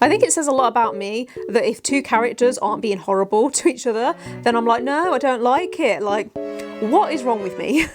I think it says a lot about me that if two characters aren't being horrible to each other, then I'm like, no, I don't like it. Like, what is wrong with me?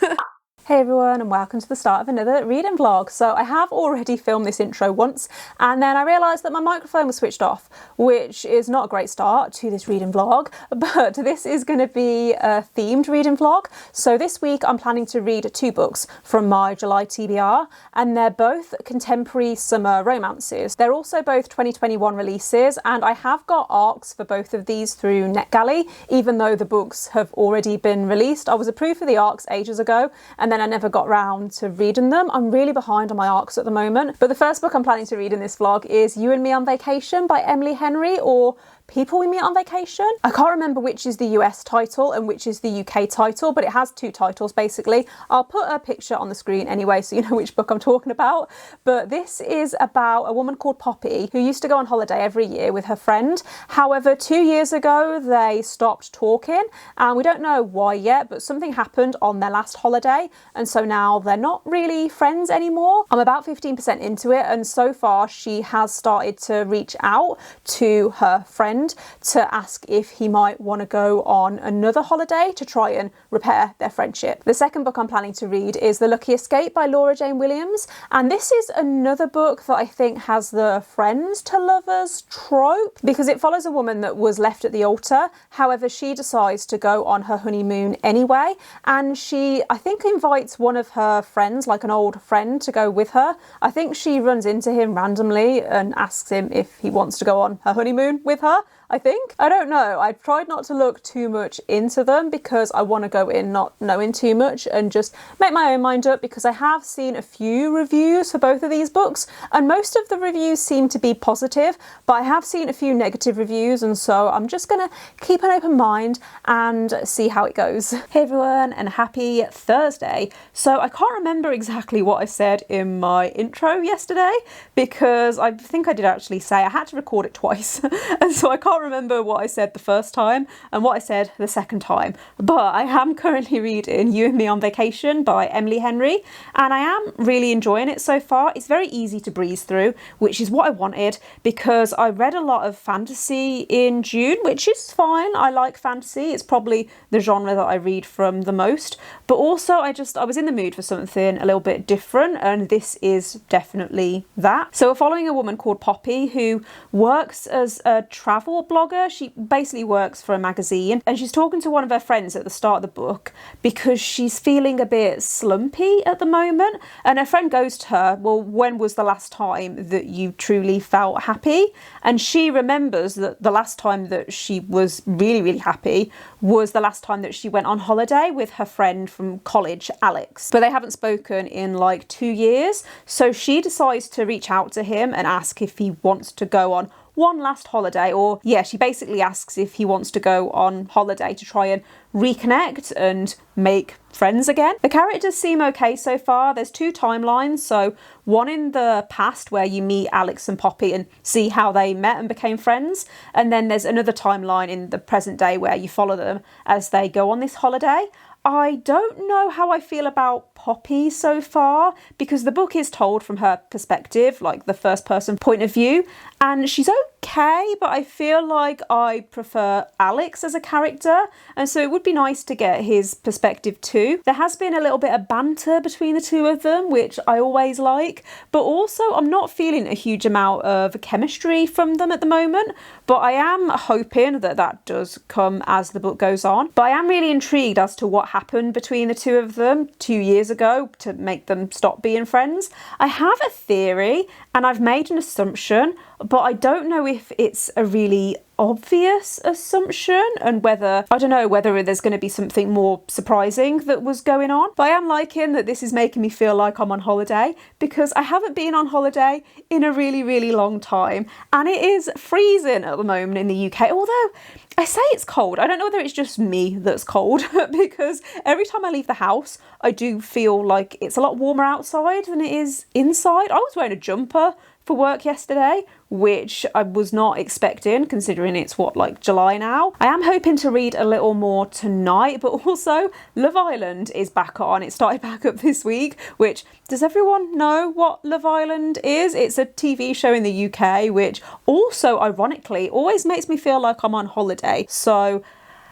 Hey everyone, and welcome to the start of another reading vlog. So I have already filmed this intro once, and then I realised that my microphone was switched off, which is not a great start to this reading vlog, but this is going to be a themed reading vlog. So this week I'm planning to read two books from my July TBR, and they're both contemporary summer romances. They're also both 2021 releases, and I have got ARCs for both of these through NetGalley, even though the books have already been released. I was approved for the ARCs ages ago, and then I never got round to reading them. I'm really behind on my ARCs at the moment. But the first book I'm planning to read in this vlog is You and Me on Vacation by Emily Henry, or People We Meet on Vacation. I can't remember which is the US title and which is the UK title, but it has two titles basically. I'll put a picture on the screen anyway so you know which book I'm talking about. But this is about a woman called Poppy who used to go on holiday every year with her friend. However, 2 years ago they stopped talking, and we don't know why yet, but something happened on their last holiday, and so now they're not really friends anymore. I'm about 15% into it, and so far she has started to reach out to her friend to ask if he might want to go on another holiday to try and repair their friendship. The second book I'm planning to read is The Lucky Escape by Laura Jane Williams, and this is another book that I think has the friends to lovers trope, because it follows a woman that was left at the altar. However, she decides to go on her honeymoon anyway, and she, I think, invites one of her friends, like an old friend, to go with her. I think she runs into him randomly and asks him if he wants to go on her honeymoon with her. I think. I don't know. I tried not to look too much into them because I want to go in not knowing too much and just make my own mind up, because I have seen a few reviews for both of these books and most of the reviews seem to be positive, but I have seen a few negative reviews, and so I'm just gonna keep an open mind and see how it goes. Hey everyone, and happy Thursday. So I can't remember exactly what I said in my intro yesterday, because I think I did actually say I had to record it twice and so I can't remember what I said the first time and what I said the second time, but I am currently reading You and Me on Vacation by Emily Henry, and I am really enjoying it so far. It's very easy to breeze through, which is what I wanted, because I read a lot of fantasy in June, which is fine. I like fantasy. It's probably the genre that I read from the most, but also I was in the mood for something a little bit different, and this is definitely that. So we're following a woman called Poppy who works as a travel blogger. She basically works for a magazine, and she's talking to one of her friends at the start of the book because she's feeling a bit slumpy at the moment, and her friend goes to her, well, when was the last time that you truly felt happy? And she remembers that the last time that she was really happy was the last time that she went on holiday with her friend from college, Alex, but they haven't spoken in like 2 years. So she decides to reach out to him and ask if he wants to go on one last holiday, or yeah, she basically asks if he wants to go on holiday to try and reconnect and make friends again. The characters seem okay so far. There's two timelines, so one in the past where you meet Alex and Poppy and see how they met and became friends, and then there's another timeline in the present day where you follow them as they go on this holiday. I don't know how I feel about Poppy so far, because the book is told from her perspective, like the first person point of view, and she's okay, but I feel like I prefer Alex as a character, and so it would be nice to get his perspective too. There has been a little bit of banter between the two of them, which I always like, but also I'm not feeling a huge amount of chemistry from them at the moment, but I am hoping that that does come as the book goes on. But I am really intrigued as to what happened between the two of them 2 years ago to make them stop being friends. I have a theory and I've made an assumption, but I don't know if it's a really obvious assumption, and whether, I don't know, whether there's going to be something more surprising that was going on. But I am liking that this is making me feel like I'm on holiday, because I haven't been on holiday in a really long time, and it is freezing at the moment in the UK, although I say it's cold. I don't know whether it's just me that's cold, because every time I leave the house I do feel like it's a lot warmer outside than it is inside. I was wearing a jumper for work yesterday, which I was not expecting considering it's like July now. I am hoping to read a little more tonight, but also Love Island is back on. It started back up this week, which, does everyone know what Love Island is? It's a TV show in the UK, which also ironically always makes me feel like I'm on holiday. So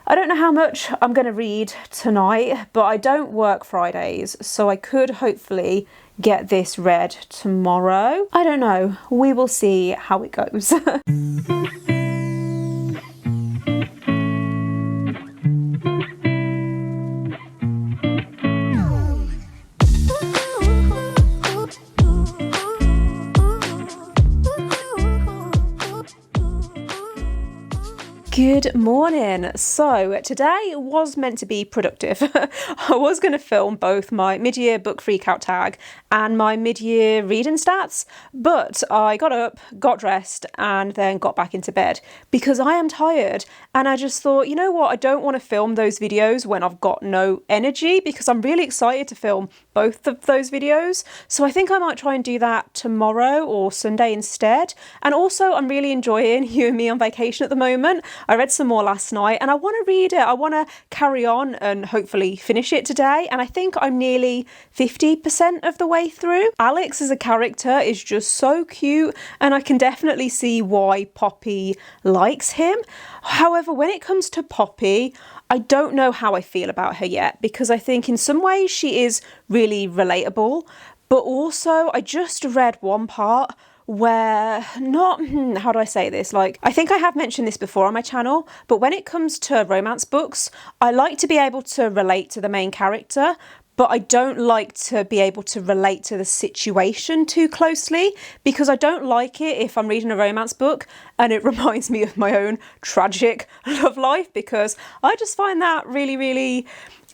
I don't know how much I'm going to read tonight, but I don't work Fridays, so I could hopefully get this read tomorrow. I don't know. We will see how it goes. Good morning. So today was meant to be productive. I was going to film both my mid-year book freakout tag and my mid-year reading stats, but I got up, got dressed, and then got back into bed because I am tired. And I just thought, you know what, I don't want to film those videos when I've got no energy, because I'm really excited to film both of those videos. So I think I might try and do that tomorrow or Sunday instead. And also, I'm really enjoying You and Me on Vacation at the moment. I read some more last night and I want to read it. I want to carry on and hopefully finish it today. And I think I'm nearly 50% of the way through. Alex as a character is just so cute, and I can definitely see why Poppy likes him. However, when it comes to Poppy, I don't know how I feel about her yet, because I think in some ways she is really relatable, but also I just read one part where how do I say this? Like, I think I have mentioned this before on my channel, but when it comes to romance books, I like to be able to relate to the main character, but I don't like to be able to relate to the situation too closely, because I don't like it if I'm reading a romance book and it reminds me of my own tragic love life, because I just find that really, really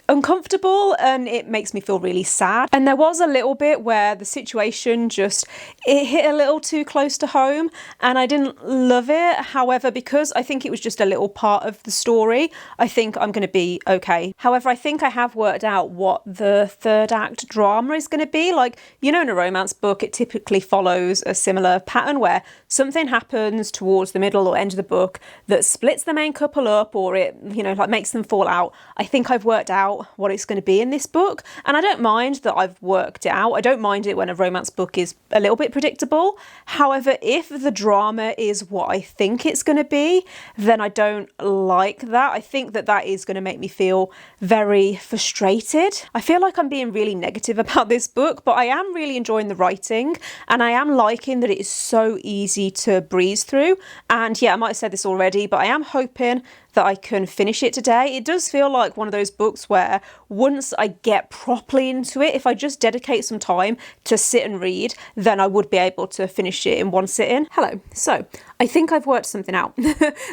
uncomfortable and it makes me feel really sad. And there was a little bit where the situation it hit a little too close to home and I didn't love it. However, because I think it was just a little part of the story, I think I'm going to be okay. However, I think I have worked out what the third act drama is going to be. Like, you know, in a romance book, it typically follows a similar pattern where something happens towards the middle or end of the book that splits the main couple up, or it, you know, like makes them fall out. I think I've worked out what it's going to be in this book, and I don't mind that I've worked it out. I don't mind it when a romance book is a little bit predictable. However, if the drama is what I think it's going to be, then I don't like that. I think that that is going to make me feel very frustrated. I feel like I'm being really negative about this book, but I am really enjoying the writing and I am liking that it is so easy to breeze through. And yeah, I might have said this already, but I am hoping that I can finish it today. It does feel like one of those books where once I get properly into it, if I just dedicate some time to sit and read, then I would be able to finish it in one sitting. Hello. So I think I've worked something out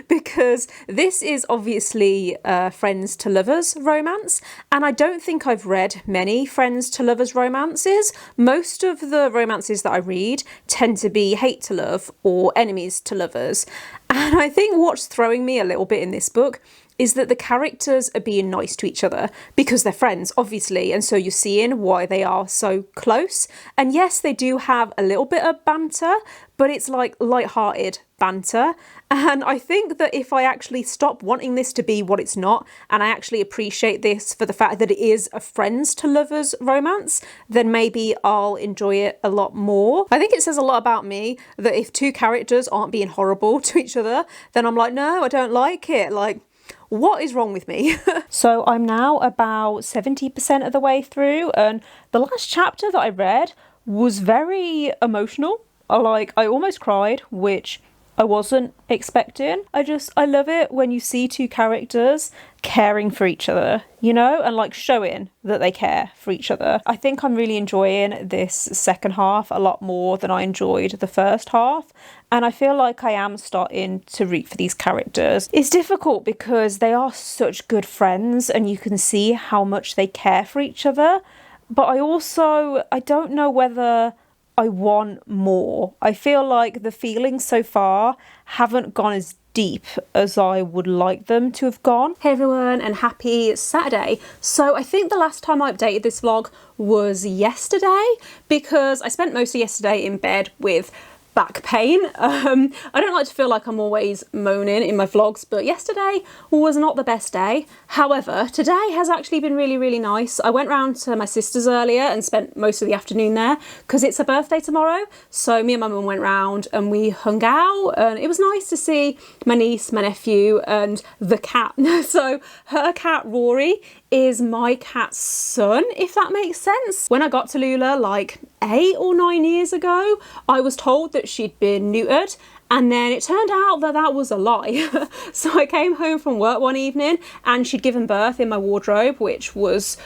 because this is obviously friends to lovers romance, and I don't think I've read many friends to lovers romances. Most of the romances that I read tend to be hate to love or enemies to lovers. And I think what's throwing me a little bit in this book is that the characters are being nice to each other because they're friends, obviously, and so you're seeing why they are so close. And yes, they do have a little bit of banter, but it's like light-hearted banter. And I think that if I actually stop wanting this to be what it's not, and I actually appreciate this for the fact that it is a friends to lovers romance, then maybe I'll enjoy it a lot more. I think it says a lot about me that if two characters aren't being horrible to each other, then I'm like, no, I don't like it. Like, what is wrong with me? So I'm now about 70% of the way through, and the last chapter that I read was very emotional. I almost cried, which I wasn't expecting. I love it when you see two characters caring for each other, you know, and like showing that they care for each other. I think I'm really enjoying this second half a lot more than I enjoyed the first half, and I feel like I am starting to root for these characters. It's difficult because they are such good friends and you can see how much they care for each other, but I don't know whether I want more. I feel like the feelings so far haven't gone as deep as I would like them to have gone. Hey everyone, and happy Saturday. So I think the last time I updated this vlog was yesterday, because I spent most of yesterday in bed with back pain. I don't like to feel like I'm always moaning in my vlogs, but yesterday was not the best day. However, today has actually been really, really nice. I went round to my sister's earlier and spent most of the afternoon there because it's her birthday tomorrow. So me and my mum went round and we hung out, and it was nice to see my niece, my nephew, and the cat. So her cat Rory is my cat's son, if that makes sense. When I got to Lula like 8 or 9 years ago, I was told that she'd been neutered, and then it turned out that that was a lie. So I came home from work one evening and she'd given birth in my wardrobe, which was,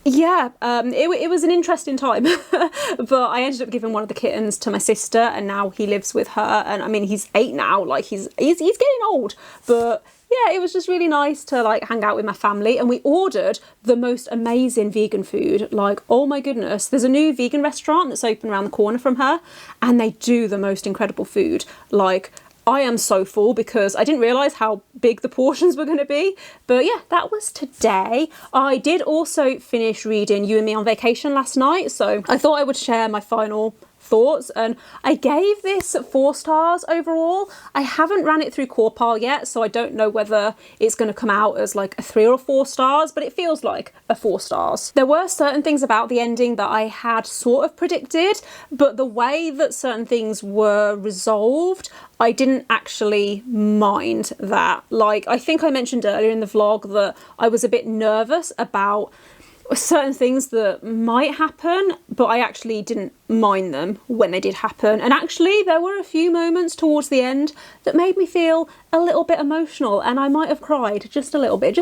yeah, it was an interesting time. But I ended up giving one of the kittens to my sister, and now he lives with her. And I mean, he's 8 now, like he's getting old, but yeah, it was just really nice to like hang out with my family. And we ordered the most amazing vegan food. Like, oh my goodness, there's a new vegan restaurant that's open around the corner from her, and they do the most incredible food. Like, I am so full because I didn't realise how big the portions were going to be. But yeah, that was today. I did also finish reading You and Me on Vacation last night, so I thought I would share my final thoughts, and I gave this 4 stars overall. I haven't ran it through Corpal yet, so I don't know whether it's going to come out as like a 3 or 4 stars, but it feels like a 4 stars. There were certain things about the ending that I had sort of predicted, but the way that certain things were resolved, I didn't actually mind that. Like, I think I mentioned earlier in the vlog that I was a bit nervous about certain things that might happen, but I actually didn't mind them when they did happen. And actually there were a few moments towards the end that made me feel a little bit emotional, and I might have cried just a little bit.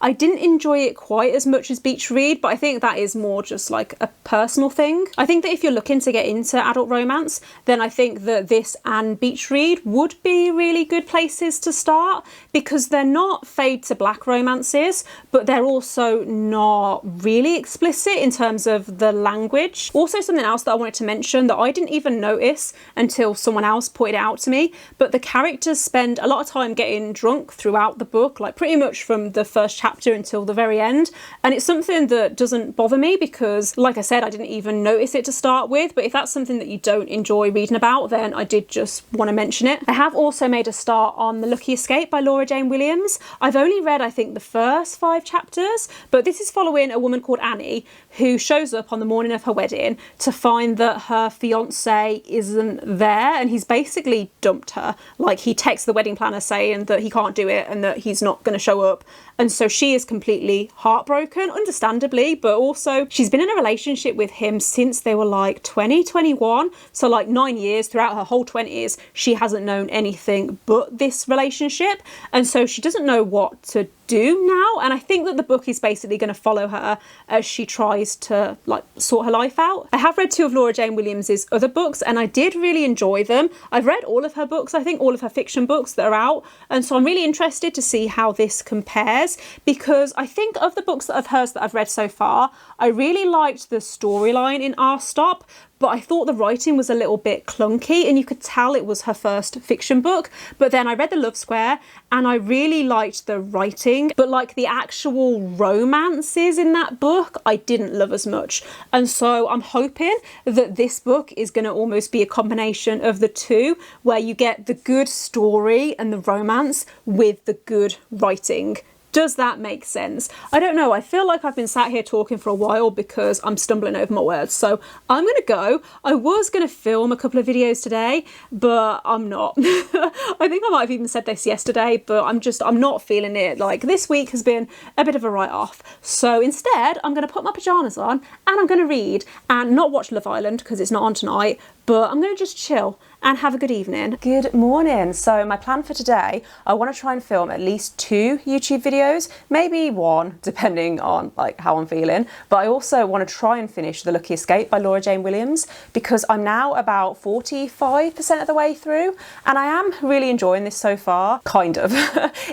I didn't enjoy it quite as much as Beach Read, but I think that is more just like a personal thing. I think that if you're looking to get into adult romance, then I think that this and Beach Read would be really good places to start, because they're not fade to black romances, but they're also not really explicit in terms of the language. Also, something else that I wanted to mention that I didn't even notice until someone else pointed it out to me, but the characters spend a lot of time getting drunk throughout the book, like pretty much from the first chapter until the very end. And it's something that doesn't bother me because, like I said, I didn't even notice it to start with, but if that's something that you don't enjoy reading about, then I did just want to mention it. I have also made a start on The Lucky Escape by Laura Jane Williams. I've only read, I think, the first 5 chapters, but this is following a woman called Annie who shows up on the morning of her wedding to find that her fiance isn't there, and he's basically dumped her. Like, he texts the wedding planner saying that he can't do it and that he's not going to show up, and so she is completely heartbroken, understandably, but also she's been in a relationship with him since they were like 20, 21, so like 9 years. Throughout her whole 20s she hasn't known anything but this relationship, and so she doesn't know what to do now. And I think that the book is basically going to follow her as she tries to like sort her life out. I have read 2 of Laura Jane Williams's other books and I did really enjoy them. I've read all of her books, I think all of her fiction books that are out, and so I'm really interested to see how this compares, because I think of the books of hers that I've read so far, I really liked the storyline in Our Stop, but I thought the writing was a little bit clunky, and you could tell it was her first fiction book. But then I read The Love Square and I really liked the writing, but like the actual romances in that book I didn't love as much. And so I'm hoping that this book is going to almost be a combination of the two, where you get the good story and the romance with the good writing. Does that make sense? I don't know. I feel like I've been sat here talking for a while because I'm stumbling over my words. So I'm going to go. I was going to film a couple of videos today, but I'm not. I think I might have even said this yesterday, but I'm not feeling it. Like, this week has been a bit of a write-off. So instead, I'm going to put my pajamas on and I'm going to read and not watch Love Island because it's not on tonight, but I'm going to just chill and have a good evening. Good morning. So my plan for today, I want to try and film at least 2 YouTube videos, maybe 1, depending on like how I'm feeling. But I also want to try and finish The Lucky Escape by Laura Jane Williams, because I'm now about 45% of the way through and I am really enjoying this so far. Kind of.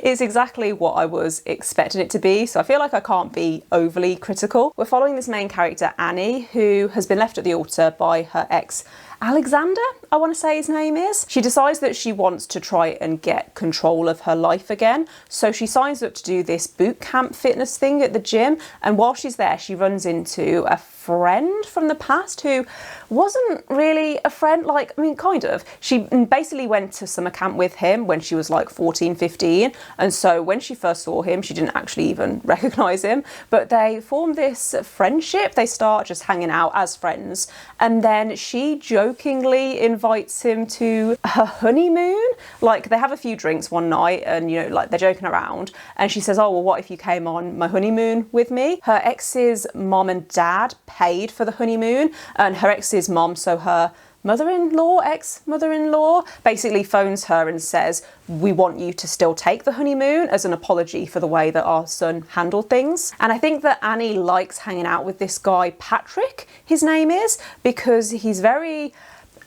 It's exactly what I was expecting it to be, so I feel like I can't be overly critical. We're following this main character, Annie, who has been left at the altar by her ex Alexander, I want to say his name is. She decides that she wants to try and get control of her life again. So she signs up to do this boot camp fitness thing at the gym. And while she's there, she runs into a friend from the past who wasn't really a friend, like, I mean, kind of. She basically went to summer camp with him when she was like 14, 15. And so when she first saw him, she didn't actually even recognise him. But they form this friendship. They start just hanging out as friends. And then she jokingly invites him to her honeymoon. Like, they have a few drinks one night and, you know, like, they're joking around. And she says, oh, well, what if you came on my honeymoon with me? Her ex's mom and dad paid for the honeymoon, and her ex's mom, so her mother-in-law, ex-mother-in-law, basically phones her and says, we want you to still take the honeymoon as an apology for the way that our son handled things. And I think that Annie likes hanging out with this guy, Patrick, his name is, because he's very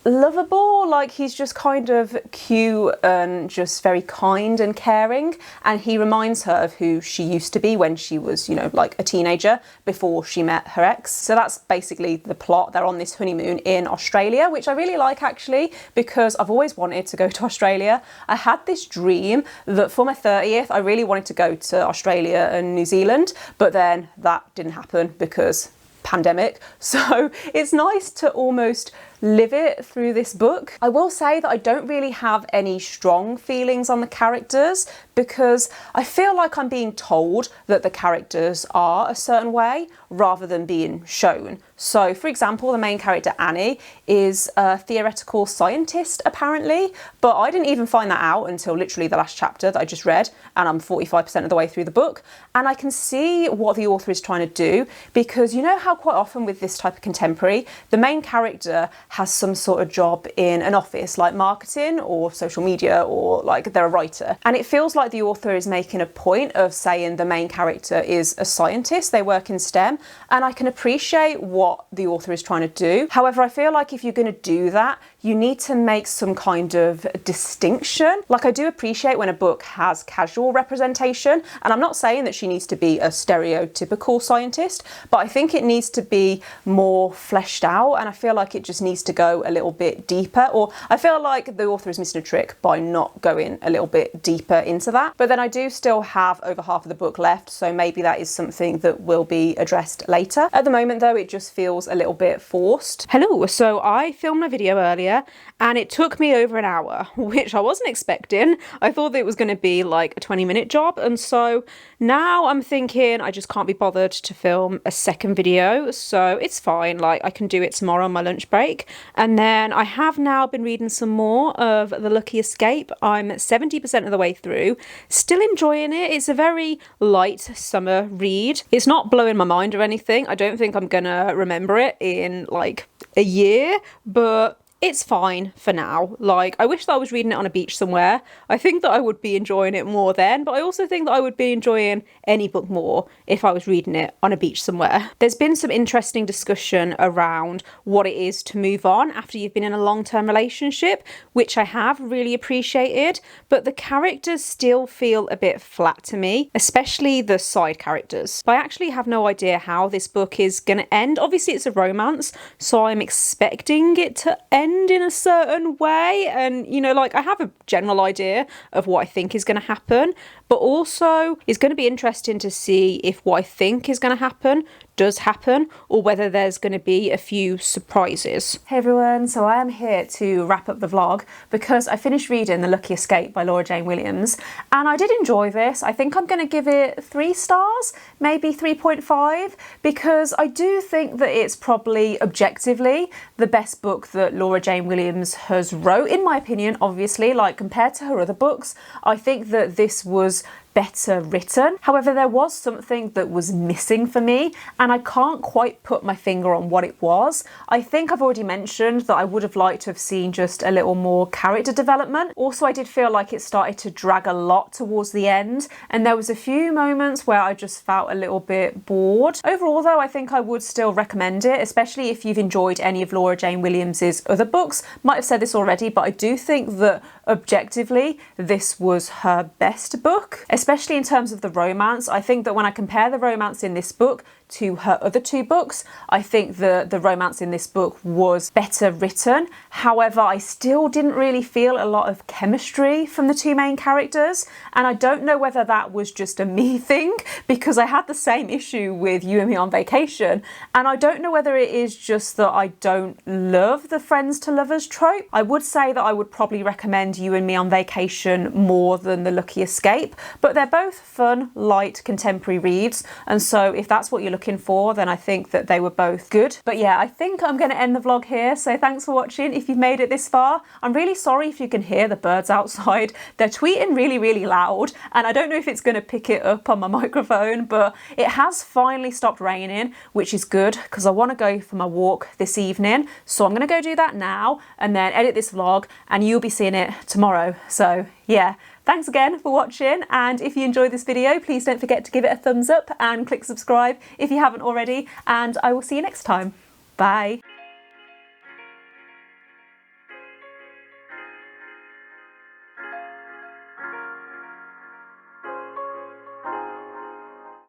lovable, like he's just kind of cute and just very kind and caring, and he reminds her of who she used to be when she was, you know, like a teenager before she met her ex. So that's basically the plot. They're on this honeymoon in Australia, which I really like actually, because I've always wanted to go to Australia. I had this dream that for my 30th I really wanted to go to Australia and New Zealand, but then that didn't happen because pandemic. So it's nice to almost live it through this book. I will say that I don't really have any strong feelings on the characters because I feel like I'm being told that the characters are a certain way rather than being shown. So, for example, the main character Annie is a theoretical scientist apparently, but I didn't even find that out until literally the last chapter that I just read, and I'm 45% of the way through the book. And I can see what the author is trying to do, because you know how quite often with this type of contemporary, the main character has some sort of job in an office like marketing or social media, or like they're a writer. And it feels like the author is making a point of saying the main character is a scientist, they work in STEM, and I can appreciate what the author is trying to do. However, I feel like if you're going to do that, you need to make some kind of distinction. Like, I do appreciate when a book has casual representation, and I'm not saying that she needs to be a stereotypical scientist, but I think it needs to be more fleshed out, and I feel like it just needs to go a little bit deeper, or I feel like the author is missing a trick by not going a little bit deeper into that. But then I do still have over half of the book left, so maybe that is something that will be addressed later. At the moment though, it just feels a little bit forced. Hello, so I filmed my video earlier and it took me over an hour, which I wasn't expecting. I thought that it was going to be like a 20-minute job, and so now I'm thinking I just can't be bothered to film a second video, so it's fine, like I can do it tomorrow on my lunch break. And then I have now been reading some more of The Lucky Escape. I'm 70% of the way through, still enjoying it. It's a very light summer read. It's not blowing my mind or anything. I don't think I'm gonna remember it in like a year, but it's fine for now. Like, I wish that I was reading it on a beach somewhere. I think that I would be enjoying it more then, but I also think that I would be enjoying any book more if I was reading it on a beach somewhere. There's been some interesting discussion around what it is to move on after you've been in a long-term relationship, which I have really appreciated, but the characters still feel a bit flat to me, especially the side characters. But I actually have no idea how this book is going to end. Obviously, it's a romance, so I'm expecting it to end in a certain way, and you know, like I have a general idea of what I think is going to happen, but also it's going to be interesting to see if what I think is going to happen does happen, or whether there's going to be a few surprises. Hey everyone, so I am here to wrap up the vlog because I finished reading The Lucky Escape by Laura Jane Williams, and I did enjoy this. I think I'm going to give it 3 stars, maybe 3.5, because I do think that it's probably objectively the best book that Laura Jane Williams has wrote, in my opinion. Obviously, like compared to her other books, I think that this was better written. However, there was something that was missing for me, and I can't quite put my finger on what it was. I think I've already mentioned that I would have liked to have seen just a little more character development. Also, I did feel like it started to drag a lot towards the end, and there was a few moments where I just felt a little bit bored. Overall though, I think I would still recommend it, especially if you've enjoyed any of Laura Jane Williams's other books. Might have said this already, but I do think that objectively this was her best book, especially in terms of the romance. I think that when I compare the romance in this book to her other two books, I think the romance in this book was better written. However, I still didn't really feel a lot of chemistry from the two main characters, and I don't know whether that was just a me thing, because I had the same issue with You and Me on Vacation, and I don't know whether it is just that I don't love the friends to lovers trope. I would say that I would probably recommend You and Me on Vacation more than The Lucky Escape, but they're both fun, light, contemporary reads, and so if that's what you're looking for, then I think that they were both good. But yeah, I think I'm going to end the vlog here, so thanks for watching if you've made it this far. I'm really sorry if you can hear the birds outside. They're tweeting really loud, and I don't know if it's going to pick it up on my microphone, but it has finally stopped raining, which is good because I want to go for my walk this evening. So I'm going to go do that now and then edit this vlog, and you'll be seeing it tomorrow. So yeah, thanks again for watching, and if you enjoyed this video, please don't forget to give it a thumbs up and click subscribe if you haven't already, and I will see you next time. Bye.